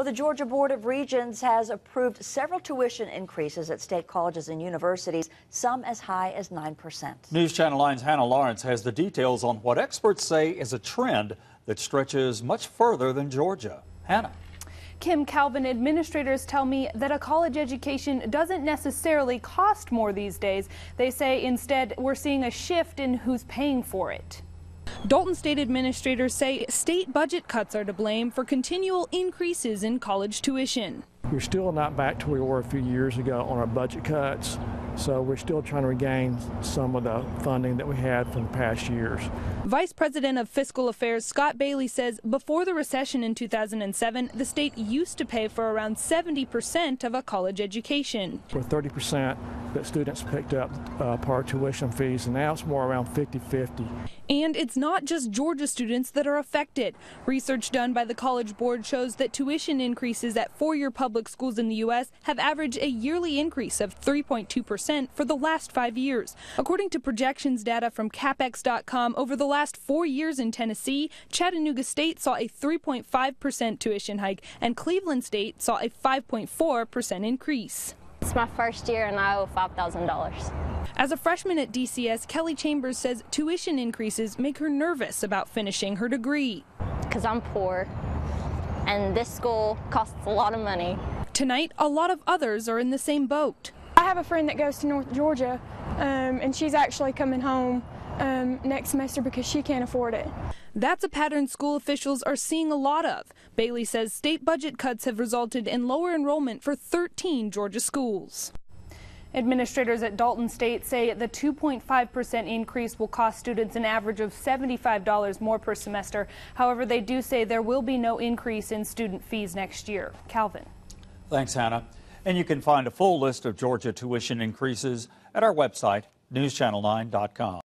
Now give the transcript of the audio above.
Well, the Georgia Board of Regents has approved several tuition increases at state colleges and universities, some as high as 9%. News Channel 9's Hannah Lawrence has the details on what experts say is a trend that stretches much further than Georgia. Hannah. Kim, Calvin, administrators tell me that a college education doesn't necessarily cost more these days. They say instead we're seeing a shift in who's paying for it. Dalton State administrators say state budget cuts are to blame for continual increases in college tuition. We're still not back to where we were a few years ago on our budget cuts, so we're still trying to regain some of the funding that we had from the past years. Vice President of Fiscal Affairs Scott Bailey says before the recession in 2007, the state used to pay for around 70% of a college education. For 30% that students picked up part tuition fees, and now it's more around 50-50. And it's not just Georgia students that are affected. Research done by the College Board shows that tuition increases at four-year public schools in the U.S. have averaged a yearly increase of 3.2% for the last 5 years. According to projections data from capex.com, over the last 4 years in Tennessee, Chattanooga State saw a 3.5% tuition hike, and Cleveland State saw a 5.4% increase. It's my first year and I owe $5,000. As a freshman at DCS, Kelly Chambers says tuition increases make her nervous about finishing her degree. Because I'm poor and this school costs a lot of money. Tonight, a lot of others are in the same boat. I have a friend that goes to North Georgia and she's actually coming home next semester because she can't afford it. That's a pattern school officials are seeing a lot of. Bailey says state budget cuts have resulted in lower enrollment for 13 Georgia schools. Administrators at Dalton State say the 2.5% increase will cost students an average of $75 more per semester. However, they do say there will be no increase in student fees next year. Calvin. Thanks, Hannah. And you can find a full list of Georgia tuition increases at our website, newschannel9.com.